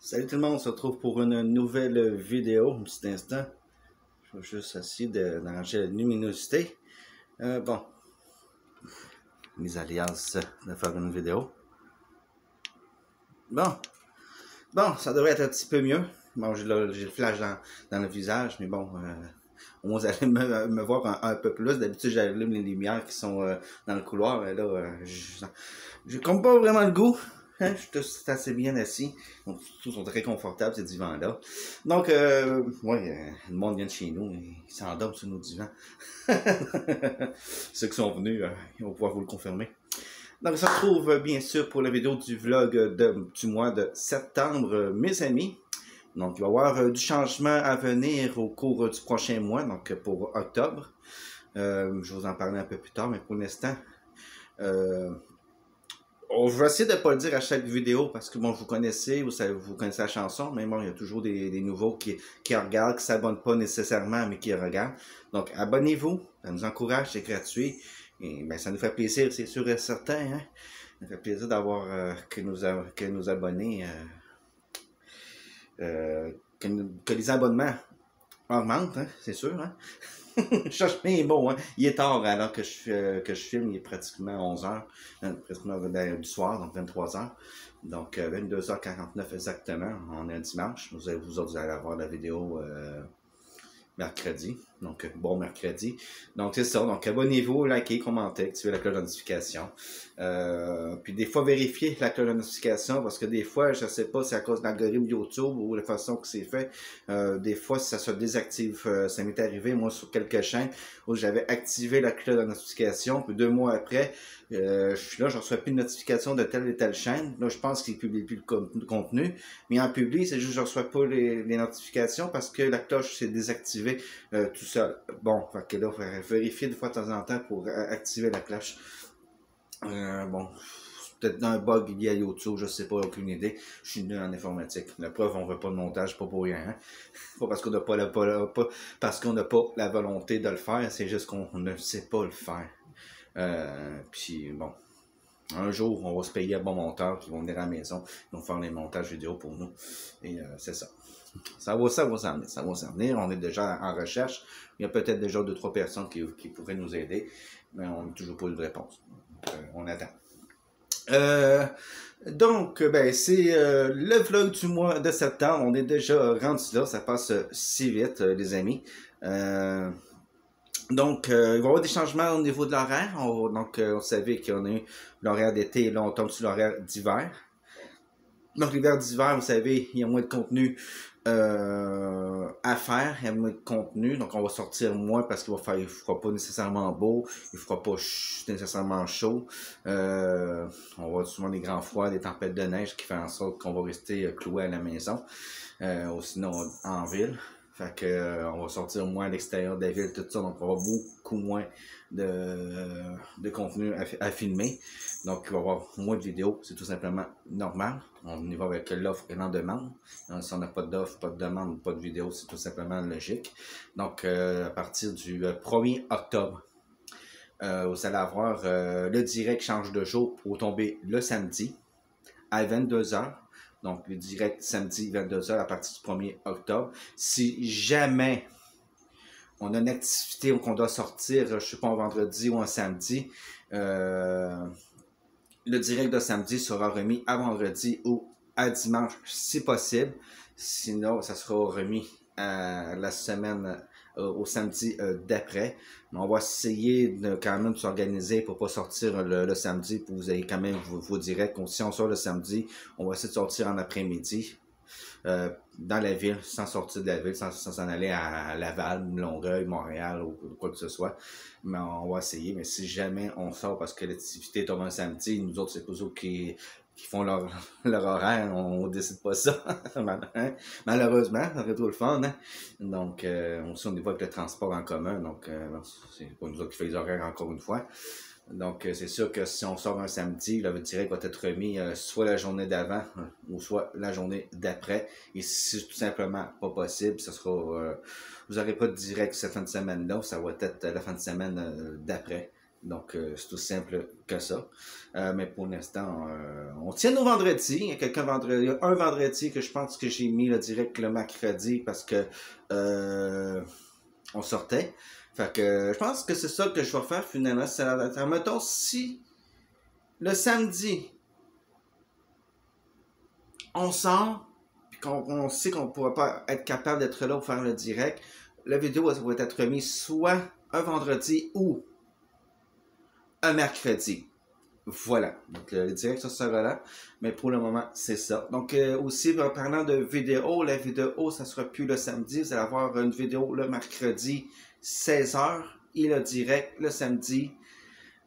Salut tout le monde, on se retrouve pour une nouvelle vidéo, un petit instant. Je vais juste essayer d'arranger la luminosité. Bon, mes alliances de faire une vidéo. Bon, ça devrait être un petit peu mieux. Bon, j'ai le flash dans le visage, mais bon, au moins vous allez me voir un peu plus. D'habitude, j'allume les lumières qui sont dans le couloir, mais là, je compte pas vraiment le goût. Hein, je suis assez bien assis. Donc, tous sont très confortables, ces divans-là. Donc, ouais, le monde vient de chez nous, ils s'endorment sur nos divans. Ceux qui sont venus, ils vont pouvoir vous le confirmer. Donc, on se retrouve bien sûr pour la vidéo du vlog du mois de septembre, mes amis. Donc, il va y avoir du changement à venir au cours du prochain mois, donc pour octobre. Je vais vous en parler un peu plus tard, mais pour l'instant, je vais essayer de ne pas le dire à chaque vidéo parce que bon, vous connaissez la chanson, mais bon, il y a toujours des nouveaux qui regardent, qui ne s'abonnent pas nécessairement, mais qui regardent. Donc, abonnez-vous, ça nous encourage, c'est gratuit. Et ben, ça nous fait plaisir, c'est sûr et certain. Hein? Ça nous fait plaisir d'avoir que nos abonnés, que les abonnements augmentent, hein? C'est sûr. Hein? Je cherche mes mots, hein. Il est tard alors que je filme, il est pratiquement 11h, pratiquement du soir, donc 23h. Donc 22h49 exactement, on est un dimanche. Vous allez avoir la vidéo mercredi. Donc, bon mercredi. Donc, c'est ça. Donc, abonnez-vous, likez, commentez, activez la cloche de notification. Puis, des fois, vérifiez la cloche de notification parce que des fois, je ne sais pas si c'est à cause de l'algorithme YouTube ou la façon que c'est fait. Des fois, ça se désactive. Ça m'est arrivé, moi, sur quelques chaînes où j'avais activé la cloche de notification. Puis, 2 mois après, je suis là, je ne reçois plus de notification de telle et telle chaîne. Là, je pense qu'il ne publie plus le contenu. Mais en public, c'est juste que je ne reçois pas les notifications parce que la cloche s'est désactivée tout seul. Bon, fait que là, il faut vérifier de fois de temps en temps pour activer la cloche. Bon, peut-être un bug lié à YouTube, je sais pas, aucune idée. Je suis nul en informatique. La preuve, on ne veut pas de montage, pas pour rien. Hein? Pas parce qu'on n'a pas la volonté de le faire, c'est juste qu'on ne sait pas le faire. Puis bon, un jour, on va se payer un bon monteur qui vont venir à la maison, ils vont faire les montages vidéo pour nous. Et c'est ça. Ça va s'en venir. On est déjà en recherche. Il y a peut-être déjà 2-3 personnes qui pourraient nous aider, mais on n'a toujours pas eu de réponse. On attend. Donc, ben, c'est le vlog du mois de septembre. On est déjà rendu là. Ça passe si vite, les amis. Donc, il va y avoir des changements au niveau de l'horaire. Donc, on savait qu'on a eu l'horaire d'été et là, on tombe sur l'horaire d'hiver. Donc, l'hiver d'hiver, vous savez, il y a moins de contenu à faire, il y a moins de contenu, donc on va sortir moins parce qu'il fera pas nécessairement beau, il fera pas nécessairement chaud. On va avoir souvent des grands froids, des tempêtes de neige qui font en sorte qu'on va rester cloué à la maison, ou sinon en ville. Fait que on va sortir moins à l'extérieur de la ville, tout ça, donc on va avoir beaucoup moins de contenu à filmer. Donc il va y avoir moins de vidéos, c'est tout simplement normal. On y va avec l'offre et la demande. Si on n'a pas d'offre, pas de demande, pas de vidéo, c'est tout simplement logique. Donc à partir du 1er octobre, vous allez avoir le direct change de jour pour tomber le samedi à 22h. Donc, le direct samedi 22h à partir du 1er octobre. Si jamais on a une activité ou qu'on doit sortir, je ne sais pas, un vendredi ou un samedi, le direct de samedi sera remis à vendredi ou à dimanche si possible. Sinon, ça sera remis à la semaine au samedi d'après. Mais on va essayer de quand même s'organiser pour ne pas sortir le samedi, pour que vous ayez quand même vos directs. Donc, si on sort le samedi, on va essayer de sortir en après-midi dans la ville, sans sortir de la ville, sans s'en aller à Laval, Longueuil, Montréal ou quoi que ce soit. Mais on va essayer. Mais si jamais on sort parce que l'activité tombe un samedi, nous autres, c'est pas eux qui font leur horaire, on décide pas ça. Malheureusement, ça serait trop le fun. Hein? Donc, aussi, on y va avec le transport en commun. Donc, c'est pas nous autres qui fait les horaires encore une fois. Donc, c'est sûr que si on sort un samedi, le direct va être remis soit la journée d'avant ou soit la journée d'après. Et si c'est tout simplement pas possible, ce sera vous n'aurez pas de direct cette fin de semaine-là, ça va être la fin de semaine d'après. Donc, c'est tout simple que ça. Mais pour l'instant, on tient nos vendredis. Il y a un vendredi que je pense que j'ai mis le direct le mercredi parce que on sortait. Fait que je pense que c'est ça que je vais faire finalement. Mettons, si le samedi, on sort, puis qu'on sait qu'on ne pourra pas être capable d'être là pour faire le direct, la vidéo va être remise soit un vendredi ou un mercredi. Voilà. Donc, le direct, ça sera là. Mais pour le moment, c'est ça. Donc, aussi, en parlant de vidéo, la vidéo, ça sera plus le samedi. Vous allez avoir une vidéo le mercredi, 16h. Et le direct, le samedi,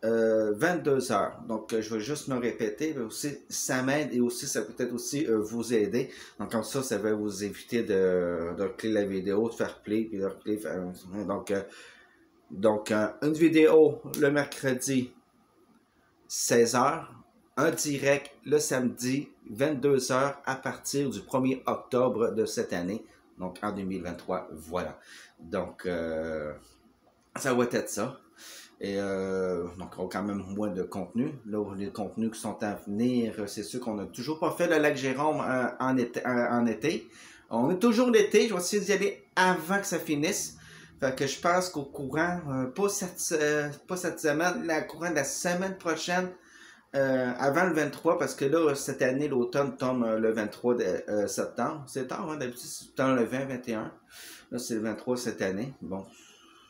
22h. Donc, je vais juste me répéter. Mais aussi, ça m'aide et aussi, ça peut peut-être aussi vous aider. Donc, comme ça va vous éviter de cliquer la vidéo, de faire play, puis de cliquer. Donc, une vidéo le mercredi, 16h, un direct le samedi, 22h à partir du 1er octobre de cette année, donc en 2023, voilà. Donc, ça va être ça. Et donc, on a quand même moins de contenu. Là, les contenus qui sont à venir, c'est sûr qu'on n'a toujours pas fait le lac Jérôme en été. On est toujours l'été, je vais essayer d'y aller avant que ça finisse. Fait que je pense qu'au courant, pas cette semaine, le courant de la semaine prochaine, avant le 23, parce que là, cette année, l'automne tombe le 23 de, septembre. C'est tard, hein, d'habitude, c'est dans le 20-21. Là, c'est le 23 cette année. Bon,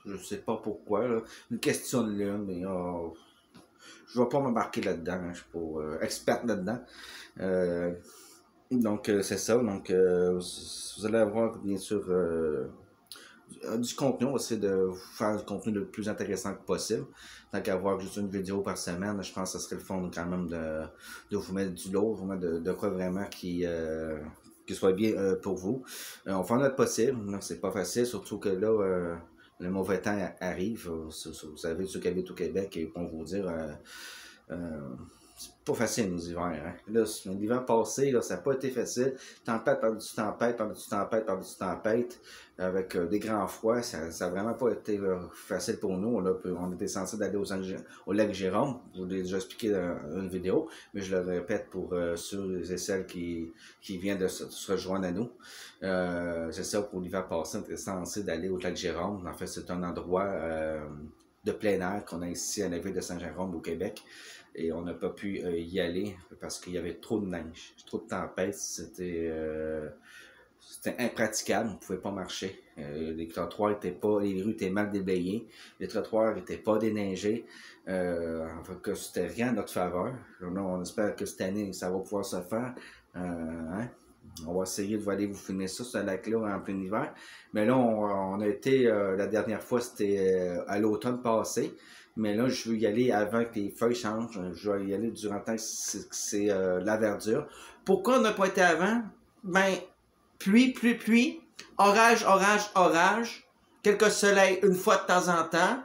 je sais pas pourquoi, là. Une question de lune, mais je vais pas m'embarquer là-dedans. Hein, je suis pas experte là-dedans. Donc, c'est ça. Donc, vous allez avoir, bien sûr, du contenu. On va essayer de vous faire du contenu le plus intéressant que possible. Tant qu'à avoir juste une vidéo par semaine, je pense que ce serait le fun quand même de vous mettre du lot, vous mettre de quoi vraiment qui soit bien pour vous. On fait notre possible. C'est pas facile, surtout que là, le mauvais temps arrive. Vous savez, ceux qui habitent au Québec, ils vont vous dire c'est pas facile nos hivers. Hein? Là, l'hiver passé, là, ça n'a pas été facile. Tempête par-dessus tempête, par-dessus tempête, par-dessus tempête, avec des grands froids. Ça n'a vraiment pas été facile pour nous. Là, on était censé d'aller au lac Jérôme. Je vous l'ai déjà expliqué dans une vidéo, mais je le répète pour ceux et celles qui viennent de se rejoindre à nous. C'est ça, pour l'hiver passé, on était censé d'aller au lac Jérôme. En fait, c'est un endroit de plein air qu'on a ici à la ville de Saint-Jérôme au Québec. Et on n'a pas pu y aller parce qu'il y avait trop de neige, trop de tempête. C'était impraticable, on ne pouvait pas marcher. Les trottoirs étaient pas, les rues étaient mal déblayées, les trottoirs n'étaient pas déneigés. Enfin, que c'était rien à notre faveur. Là, on espère que cette année, ça va pouvoir se faire. Hein? On va essayer de aller vous finir ça, ce lac-là en plein hiver. Mais là, on a été, la dernière fois, c'était à l'automne passé. Mais là, je veux y aller avant que les feuilles changent. Je vais y aller durant le temps que c'est la verdure. Pourquoi on n'a pas été avant? Ben, pluie, orage, quelques soleils une fois de temps en temps.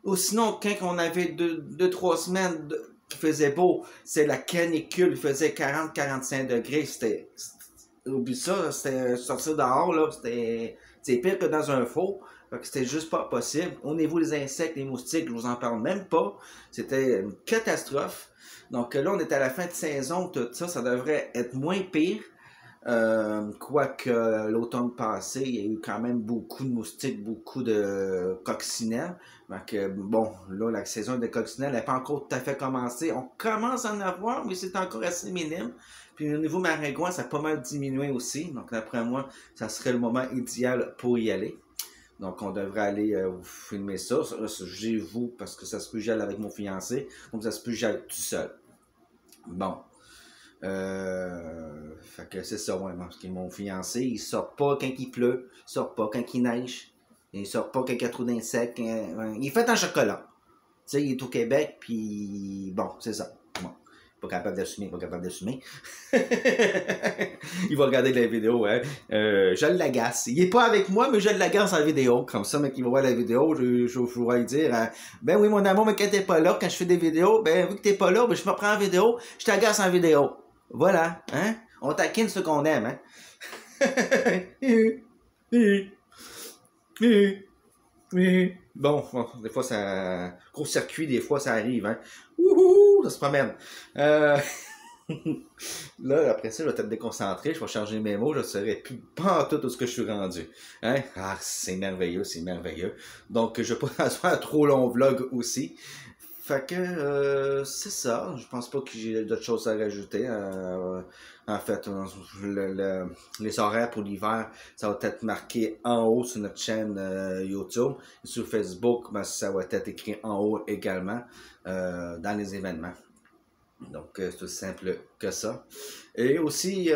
Ou sinon, quand on avait 2-3 semaines qui faisait beau, c'est la canicule, il faisait 40-45 degrés. Oublie ça, c'était sortir dehors, là, c'était pire que dans un four. C'était juste pas possible. Au niveau des insectes, les moustiques, je vous en parle même pas. C'était une catastrophe. Donc là, on est à la fin de saison, tout ça, ça devrait être moins pire. Quoique l'automne passé, il y a eu quand même beaucoup de moustiques, beaucoup de coccinelles. Donc, bon, là, la saison des coccinelles n'est pas encore tout à fait commencée. On commence à en avoir, mais c'est encore assez minime. Puis au niveau maringouin, ça a pas mal diminué aussi. Donc, d'après moi, ça serait le moment idéal pour y aller. Donc, on devrait aller vous filmer ça. J'ai vous, parce que ça se peut que j'aille avec mon fiancé. Donc, ça se peut que j'aille tout seul. Bon. Fait que c'est ça, ouais. Parce que mon fiancé, il sort pas quand il pleut. Il sort pas quand il neige. Il sort pas quand il y a trop d'insectes. Il est fait en chocolat. Tu sais, il est au Québec, puis bon, c'est ça. Bon. Pas capable d'assumer. Il va regarder la vidéo, hein. Je l'agace. Il est pas avec moi, mais je l'agace en la vidéo. Comme ça, mec, il va voir la vidéo, je vais lui dire, ben oui, mon amour, mais quand t'es pas là, quand je fais des vidéos, ben vu que t'es pas là, ben je me prends en vidéo, je t'agace en vidéo. Voilà, hein. On taquine ce qu'on aime, hein. Oui. Bon, des fois, ça... Court-circuit, des fois, ça arrive, hein. Wouhou, ça se promène. Euh... Là, après ça, je vais être déconcentré, je vais changer mes mots, je ne saurais plus pas en tout où ce que je suis rendu. Hein? Ah, c'est merveilleux, c'est merveilleux. Donc, je ne vais pas faire un trop long vlog aussi. Fait que, c'est ça. Je pense pas que j'ai d'autres choses à rajouter. En fait, les horaires pour l'hiver, ça va être marqué en haut sur notre chaîne YouTube. Et sur Facebook, ben, ça va être écrit en haut également dans les événements. Donc, c'est aussi simple que ça. Et aussi,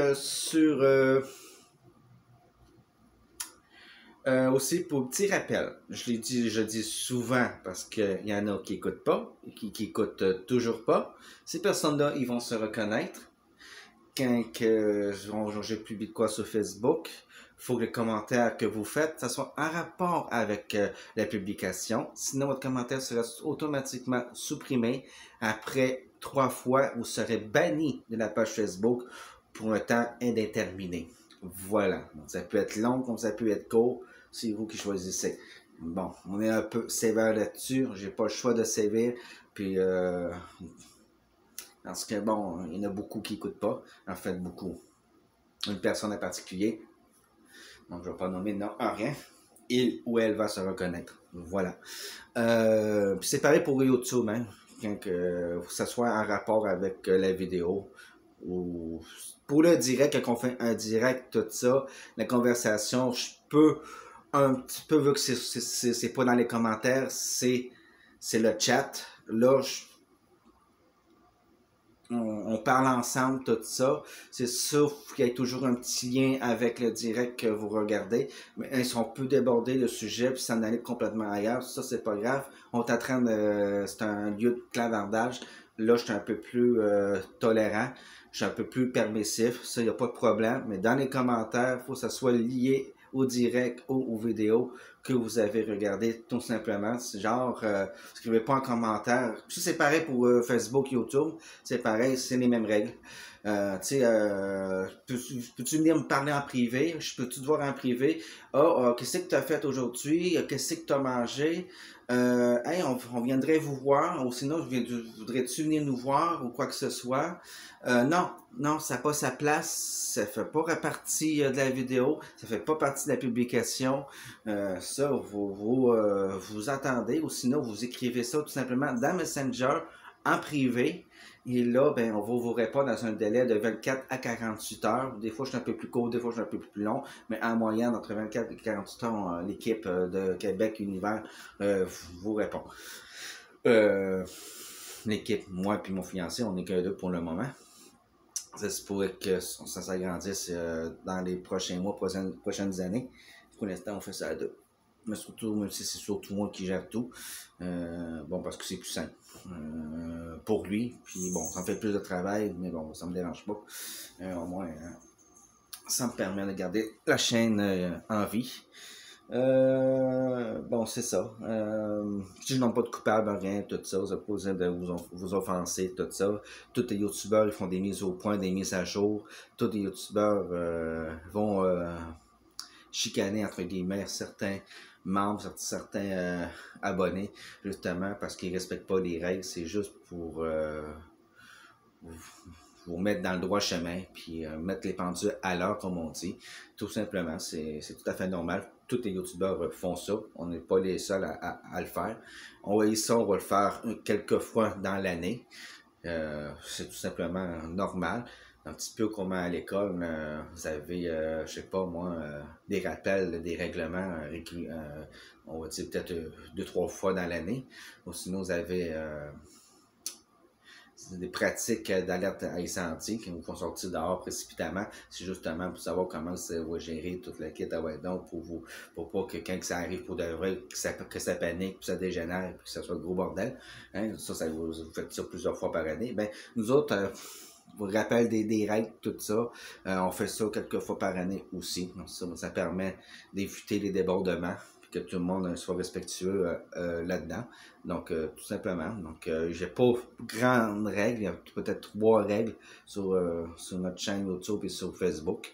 aussi, pour petit rappel, je dis souvent parce qu'il y en a qui n'écoutent pas, qui écoutent toujours pas. Ces personnes-là, ils vont se reconnaître. Quand j'ai publié quoi sur Facebook, il faut que les commentaires que vous faites, ça soit en rapport avec la publication. Sinon, votre commentaire sera automatiquement supprimé. Après 3 fois, vous serez banni de la page Facebook pour un temps indéterminé. Voilà. Donc, ça peut être long comme ça peut être court. C'est vous qui choisissez. Bon, on est un peu sévère là-dessus. J'ai pas le choix de sévère. Puis, parce que bon, il y en a beaucoup qui n'écoutent pas. En fait, beaucoup. Une personne en particulier. Donc, je ne vais pas nommer non à rien. Il ou elle va se reconnaître. Voilà. Puis c'est pareil pour YouTube, hein. Quand que ça soit en rapport avec la vidéo. Ou pour le direct, quand on fait un direct, tout ça, la conversation, je peux un petit peu, vu que c'est pas dans les commentaires, c'est le chat. Là, on parle ensemble, tout ça. C'est sûr qu'il y a toujours un petit lien avec le direct que vous regardez. Mais ils sont peu débordés le sujet, puis s'en aller complètement ailleurs. Ça, c'est pas grave. On est en train de. C'est un lieu de clavardage. Là, je suis un peu plus tolérant. Je suis un peu plus permissif. Ça, il n'y a pas de problème. Mais dans les commentaires, il faut que ça soit lié au direct ou aux vidéos que vous avez regardé tout simplement. C'est genre, écrivez pas en commentaire. Ça, c'est pareil pour Facebook, YouTube. C'est pareil, c'est les mêmes règles. Tu sais, peux-tu venir me parler en privé? Je peux-tu te voir en privé? Qu'est-ce que tu as fait aujourd'hui? Qu'est-ce que tu as mangé? Hey, on viendrait vous voir, ou sinon, voudrais-tu venir nous voir, ou quoi que ce soit? Non, non, ça n'a pas sa place, ça fait pas partie de la vidéo, ça fait pas partie de la publication. Ça, vous attendez, ou sinon, vous écrivez ça tout simplement dans Messenger, en privé. Et là, ben, on va vous répondre dans un délai de 24 à 48 heures. Des fois, je suis un peu plus court, des fois, je suis un peu plus long. Mais en moyenne, entre 24 et 48 heures, l'équipe de Québec Univers vous répond. L'équipe, moi et mon fiancé, on n'est que deux pour le moment. Ça se pourrait que ça s'agrandisse dans les prochains mois, prochaines années. Pour l'instant, on fait ça à deux. Mais surtout, même si c'est surtout moi qui gère tout, bon, parce que c'est plus simple pour lui. Puis bon, ça me fait plus de travail, mais bon, ça me dérange pas. Au moins, ça me permet de garder la chaîne en vie. Bon, c'est ça. Si je n'ai pas de coupable, rien, tout ça, vous n'avez pas besoin de vous offenser, tout ça. Tous les youtubeurs, ils font des mises au point, des mises à jour. Tous les youtubeurs vont chicaner, entre guillemets, certains membres, certains abonnés, justement, parce qu'ils ne respectent pas les règles. C'est juste pour vous mettre dans le droit chemin, puis mettre les pendules à l'heure, comme on dit. Tout simplement, c'est tout à fait normal. Tous les youtubeurs font ça. On n'est pas les seuls à le faire. On va le faire quelques fois dans l'année. C'est tout simplement normal. Un petit peu comme à l'école, vous avez, je sais pas moi, des rappels, des règlements, on va dire peut-être 2-3 fois dans l'année. Ou sinon, vous avez des pratiques d'alerte à incendie qui vous font sortir dehors précipitamment. C'est justement pour savoir comment ça va gérer toute la kit. Donc pour pas que quand ça arrive pour de vrai, que ça panique, que ça dégénère, que ça soit le gros bordel. Hein, ça vous faites ça plusieurs fois par année. Ben, nous autres, vous rappelle des règles, tout ça. On fait ça quelques fois par année aussi. Donc ça permet d'éviter les débordements, que tout le monde soit respectueux là-dedans. Donc, tout simplement. Donc, j'ai pas grandes règles. Il y a peut-être 3 règles sur notre chaîne YouTube et sur Facebook.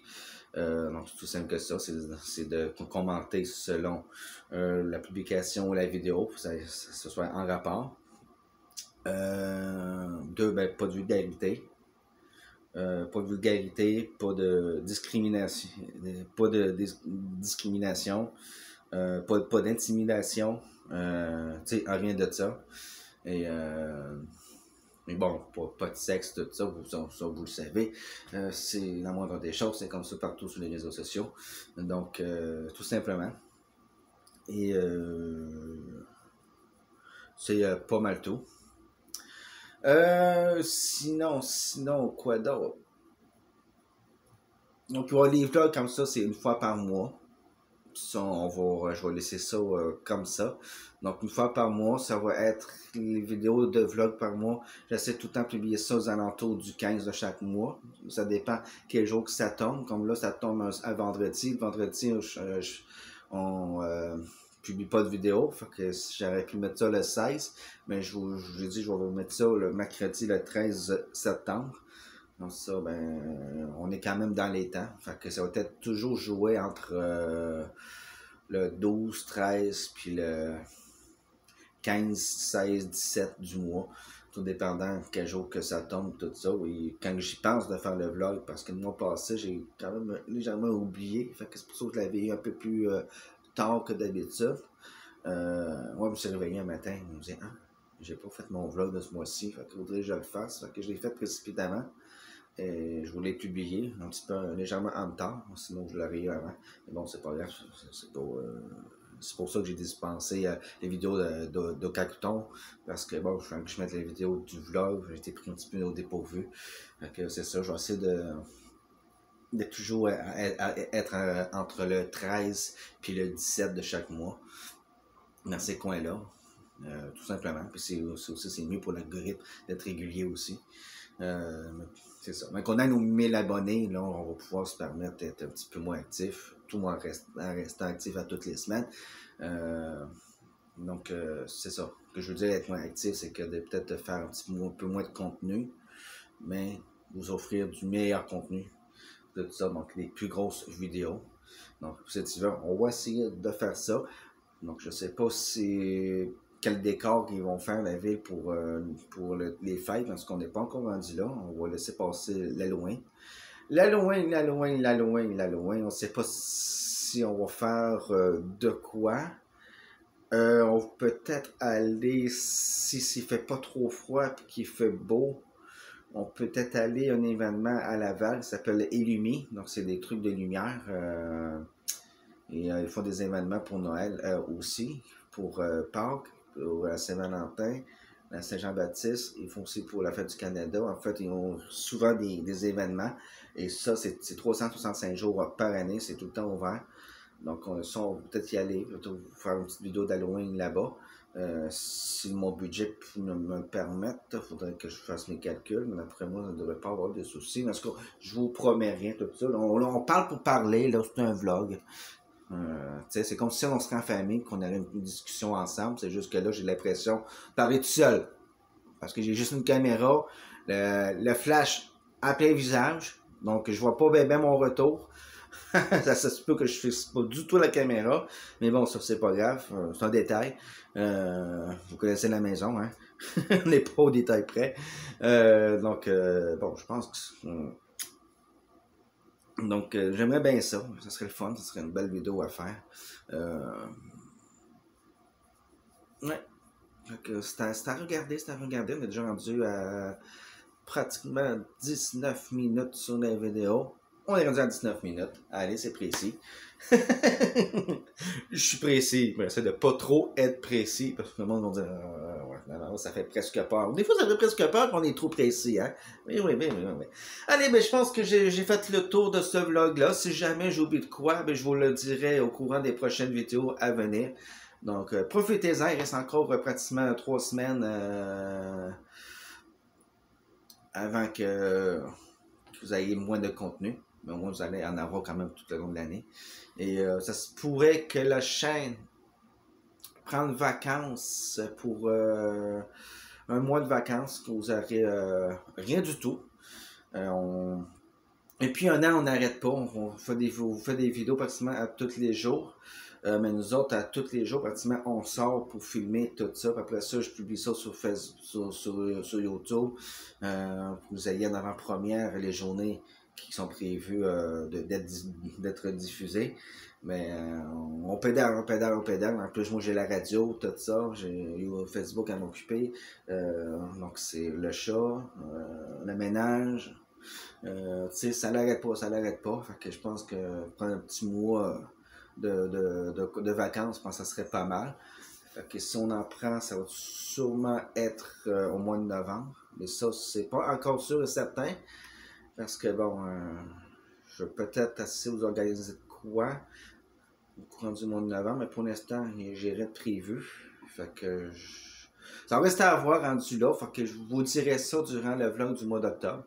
Donc, c'est tout simple que ça, c'est de commenter selon la publication ou la vidéo, pour que ce soit en rapport. Deux, ben, pas de vulgarité. Pas de vulgarité, pas de discrimination, pas d'intimidation, tu sais, rien de ça. Et mais bon, pas de sexe, tout ça, vous le savez. C'est la moindre des choses, c'est comme ça partout sur les réseaux sociaux. Donc, tout simplement. Et c'est pas mal tout. Sinon, quoi d'autre? Donc, il y aura les vlogs comme ça, c'est une fois par mois. Ça, je vais laisser ça comme ça. Donc, une fois par mois, ça va être les vidéos de vlog par mois. J'essaie tout le temps de publier ça aux alentours du 15 de chaque mois. Ça dépend quel jour que ça tombe. Comme là, ça tombe à vendredi. Le vendredi, on publie pas de vidéo. Fait que j'aurais pu mettre ça le 16. Mais je vous ai dit, je vais vous mettre ça le mercredi, le 13 septembre. Donc ça, ben, on est quand même dans les temps. Fait que ça va être toujours joué entre le 12, 13, puis le 15, 16, 17 du mois. Tout dépendant quel jour que ça tombe, tout ça. Et quand j'y pense de faire le vlog, parce que le mois passé, j'ai quand même légèrement oublié. Fait que c'est pour ça que je l'avais eu un peu plus tard que d'habitude. Moi, je me suis réveillé un matin, je me disais, ah, j'ai pas fait mon vlog de ce mois-ci. Fait que faudrait que je le fasse. Fait que je l'ai fait précipitamment. Et je voulais publier un petit peu légèrement en retard, sinon je l'aurais eu avant. Mais bon, c'est pas grave, c'est pour ça que j'ai dispensé les vidéos de Kakuton, parce que bon, je fais que je mette les vidéos du vlog, j'ai été pris un petit peu au dépourvu. Donc c'est ça, je vais essayer de toujours être entre le 13 puis le 17 de chaque mois, dans ces coins-là. Tout simplement. Puis c'est mieux pour l'algorithme d'être régulier aussi. C'est ça. Mais qu'on a nos 1000 abonnés, là, on va pouvoir se permettre d'être un petit peu moins actif, tout en restant actif à toutes les semaines. Donc, c'est ça. Ce que je veux dire être moins actif, c'est que peut-être de faire un peu moins de contenu, mais vous offrir du meilleur contenu. De tout ça, donc les plus grosses vidéos. Donc, pour cet hiver, on va essayer de faire ça. Donc, je sais pas quel décor ils vont faire la ville pour les fêtes, parce qu'on n'est pas encore rendu là. On va laisser passer l'Halloween. L'Halloween. On ne sait pas si on va faire de quoi. On peut peut-être aller, si s'il fait pas trop froid et qu'il fait beau, on peut peut-être aller à un événement à Laval qui s'appelle Illumi. Donc, c'est des trucs de lumière. Et ils font des événements pour Noël aussi, pour Pâques, pour la Saint-Valentin, la Saint-Jean-Baptiste. Ils font aussi pour la Fête du Canada. En fait, ils ont souvent des événements. Et ça, c'est 365 jours par année. C'est tout le temps ouvert. Donc, on va peut-être y aller. Je vais faire une petite vidéo d'Halloween là-bas. Si mon budget me permette, il faudrait que je fasse mes calculs. Mais après moi, ça ne devrait pas avoir de soucis. En tout cas, je vous promets rien, tout ça. On parle pour parler. Là, c'est un vlog. C'est comme si on serait en famille, qu'on avait une discussion ensemble. C'est juste que là, j'ai l'impression de parler tout seul. Parce que j'ai juste une caméra, le flash à plein visage. Donc, je vois pas bien mon retour. Ça se peut que je ne fixe pas du tout la caméra. Mais bon, ça, c'est pas grave. C'est un détail. Vous connaissez la maison, hein? On n'est pas au détail près. Donc, bon, je pense que... Donc, j'aimerais bien ça. Ça serait le fun. Ça serait une belle vidéo à faire. Ouais. C'est à regarder. On est déjà rendu à pratiquement 19 minutes sur la vidéo. On est rendu à 19 minutes. Allez, c'est précis. Je suis précis. Mais j'essaie de pas trop être précis. Parce que le monde va dire ouais, non, ça fait presque peur. Des fois, ça fait presque peur qu'on est trop précis. Hein? Oui. Allez, je pense que j'ai fait le tour de ce vlog-là. Si jamais j'oublie de quoi, je vous le dirai au courant des prochaines vidéos à venir. Donc, profitez-en. Il reste encore pratiquement 3 semaines avant que vous ayez moins de contenu. Mais au moins, vous allez en avoir quand même tout le long de l'année. Et ça se pourrait que la chaîne prenne vacances pour un mois de vacances, que vous n'aurez rien du tout. Et puis un an, on n'arrête pas. On fait des vidéos pratiquement à tous les jours. Mais nous autres, à tous les jours, pratiquement, on sort pour filmer tout ça. Puis après ça, je publie ça sur Facebook, sur YouTube. Pour vous ayez en avant-première les journées qui sont prévues d'être diffusées. Mais on pédale. En plus, moi, j'ai la radio, tout ça. J'ai Facebook à m'occuper. Donc, c'est le chat, le ménage. Tu sais, ça l'arrête pas. Fait que je pense que prendre un petit mois de vacances, je pense que ça serait pas mal. Fait que si on en prend, ça va sûrement être au mois de novembre. Mais ça, c'est pas encore sûr et certain. Parce que bon, je vais peut-être essayer de vous organiser de quoi au courant du mois de novembre, mais pour l'instant, j'ai rien de prévu. Fait que ça va rester à voir rendu là. Fait que je vous dirai ça durant le vlog du mois d'octobre.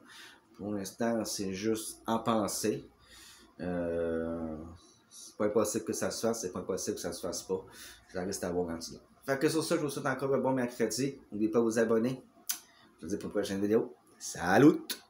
Pour l'instant, c'est juste en pensée. C'est pas impossible que ça se fasse, c'est pas impossible que ça se fasse pas. Ça reste à voir rendu là. Fait que sur ça, je vous souhaite encore un bon mercredi. N'oubliez pas de vous abonner. Je vous dis pour une prochaine vidéo. Salut!